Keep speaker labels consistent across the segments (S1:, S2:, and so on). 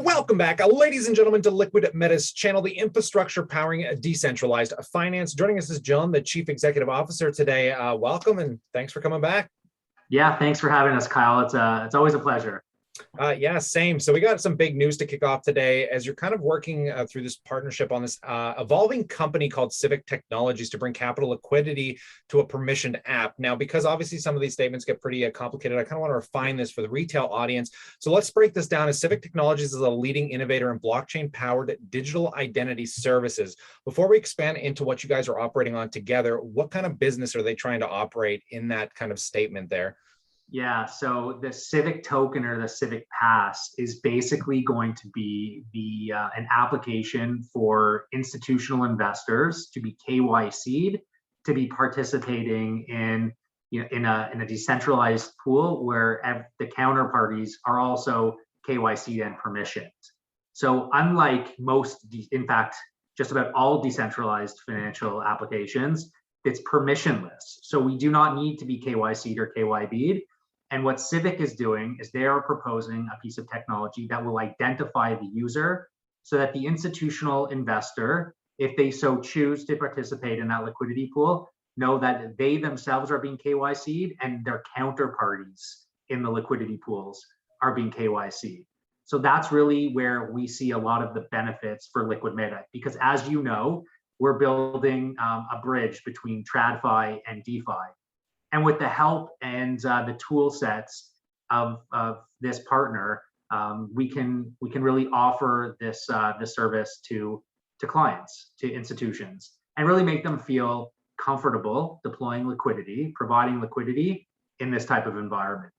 S1: Welcome back, ladies and gentlemen, to Liquid Meta's channel, the infrastructure powering decentralized finance. Joining us is John, the Chief Executive Officer today. Welcome and thanks for coming back.
S2: Yeah, thanks for having us, Kyle. It's always a pleasure.
S1: Yeah, same. So we got some big news to kick off today as you're kind of working through this partnership on this evolving company called Civic Technologies to bring capital liquidity to a permissioned app. Now, because obviously some of these statements get pretty complicated, I kind of want to refine this for the retail audience. So let's break this down. As Civic Technologies is a leading innovator in blockchain-powered digital identity services. Before we expand into what you guys are operating on together, what kind of business are they trying to operate in that kind of statement there?
S2: Yeah, so the Civic token or the Civic Pass is basically going to be an application for institutional investors to be KYC'd, to be participating in in a decentralized pool where the counterparties are also KYC'd and permissioned. So unlike most, in fact, just about all decentralized financial applications, it's permissionless. So we do not need to be KYC'd or KYB'd. And what Civic is doing is they are proposing a piece of technology that will identify the user so that the institutional investor, if they so choose to participate in that liquidity pool, know that they themselves are being KYC'd and their counterparties in the liquidity pools are being KYC'd. So that's really where we see a lot of the benefits for Liquid Meta, because as you know, we're building a bridge between TradFi and DeFi. And with the help and the tool sets of this partner, we can really offer this service to clients, to institutions, and really make them feel comfortable deploying liquidity, providing liquidity in this type of environment.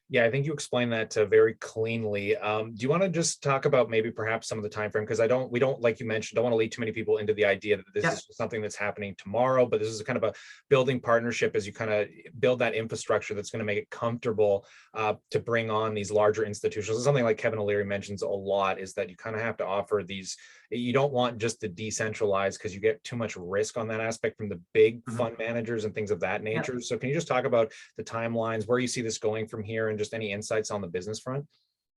S1: Yeah, I think you explained that very cleanly. Do you want to just talk about maybe perhaps some of the time frame? Because we don't, like you mentioned, don't want to lead too many people into the idea that this is something that's happening tomorrow, but this is kind of a building partnership as you kind of build that infrastructure that's going to make it comfortable to bring on these larger institutions. Something like Kevin O'Leary mentions a lot is that you kind of have to offer these. You don't want just the decentralized because you get too much risk on that aspect from the big fund managers and things of that nature. So can you just talk about the timelines, where you see this going from here, and just any insights on the business front?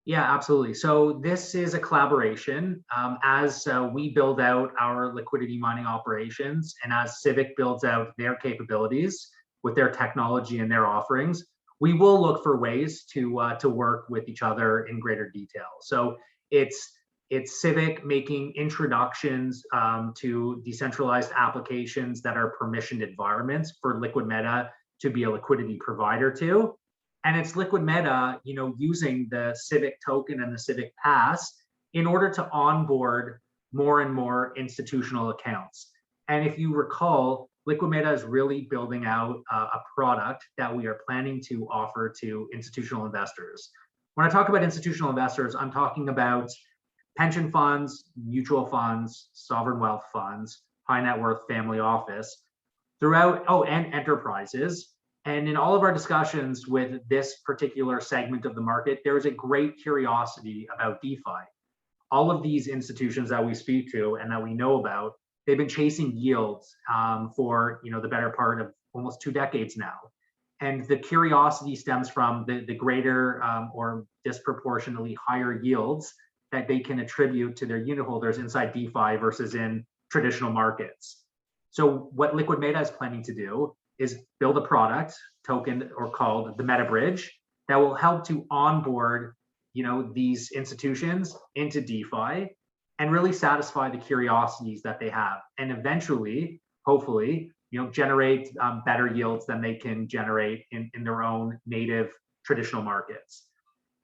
S2: Yeah, absolutely. So this is a collaboration as we build out our liquidity mining operations, and as Civic builds out their capabilities with their technology and their offerings, we will look for ways to work with each other in greater detail. So it's Civic making introductions to decentralized applications that are permissioned environments for Liquid Meta to be a liquidity provider to. And it's Liquid Meta, using the Civic token and the Civic Pass in order to onboard more and more institutional accounts. And if you recall, Liquid Meta is really building out a product that we are planning to offer to institutional investors. When I talk about institutional investors, I'm talking about pension funds, mutual funds, sovereign wealth funds, high net worth family office, and enterprises. And in all of our discussions with this particular segment of the market, there is a great curiosity about DeFi. All of these institutions that we speak to and that we know about, they've been chasing yields for the better part of almost 2 decades now. And the curiosity stems from the greater or disproportionately higher yields that they can attribute to their unit holders inside DeFi versus in traditional markets. So what Liquid Meta is planning to do is build a product token or called the Meta Bridge that will help to onboard these institutions into DeFi and really satisfy the curiosities that they have, and eventually, hopefully, generate better yields than they can generate in their own native traditional markets.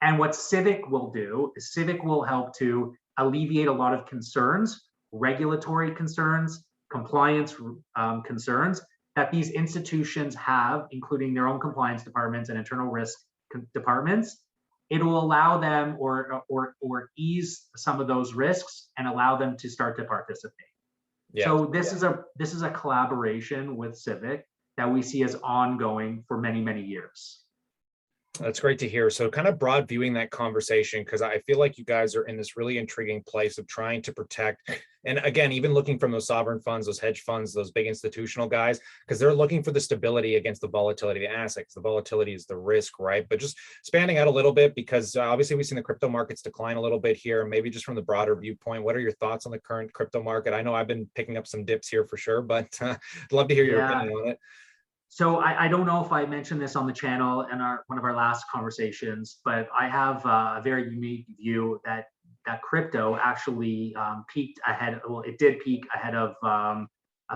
S2: And what Civic will do is Civic will help to alleviate a lot of concerns, regulatory concerns, compliance concerns that these institutions have, including their own compliance departments and internal risk departments. It will allow them or ease some of those risks and allow them to start to participate. Yeah. So this is a collaboration with Civic that we see as ongoing for many, many years.
S1: That's great to hear. So kind of broad viewing that conversation, because I feel like you guys are in this really intriguing place of trying to protect. And again, even looking from those sovereign funds, those hedge funds, those big institutional guys, because they're looking for the stability against the volatility of the assets. The volatility is the risk, right? But just spanning out a little bit, because obviously we've seen the crypto markets decline a little bit here. Maybe just from the broader viewpoint, what are your thoughts on the current crypto market? I know I've been picking up some dips here for sure, but I'd love to hear your
S2: Yeah.
S1: opinion on it.
S2: So I don't know if I mentioned this on the channel in one of our last conversations, but I have a very unique view that crypto actually peaked ahead. Well, it did peak ahead of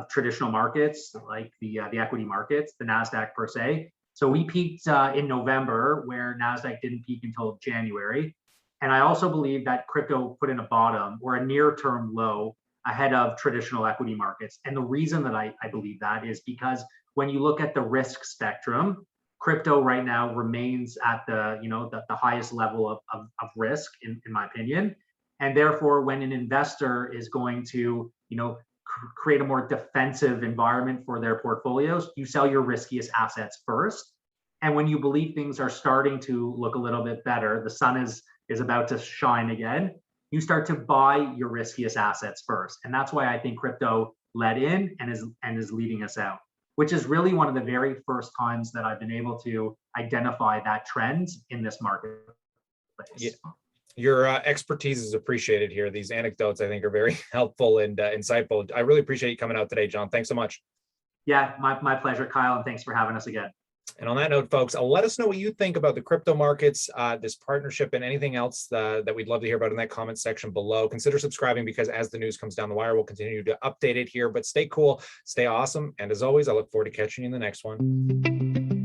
S2: traditional markets like the equity markets, the Nasdaq per se. So we peaked in November, where Nasdaq didn't peak until January. And I also believe that crypto put in a bottom or a near-term low ahead of traditional equity markets. And the reason that I believe that is because when you look at the risk spectrum, crypto right now remains at the highest level of risk, in my opinion. And therefore, when an investor is going to create a more defensive environment for their portfolios, you sell your riskiest assets first. And when you believe things are starting to look a little bit better, the sun is about to shine again, you start to buy your riskiest assets first. And that's why I think crypto led in and is leading us out, which is really one of the very first times that I've been able to identify that trend in this marketplace.
S1: Yeah. Your expertise is appreciated here. These anecdotes, I think, are very helpful and insightful. I really appreciate you coming out today, John. Thanks so much.
S2: Yeah, my pleasure, Kyle, and thanks for having us again.
S1: And on that note, folks, let us know what you think about the crypto markets, this partnership, and anything else that we'd love to hear about in that comment section below. Consider subscribing, because as the news comes down the wire, we'll continue to update it here. But stay cool, stay awesome. And as always, I look forward to catching you in the next one.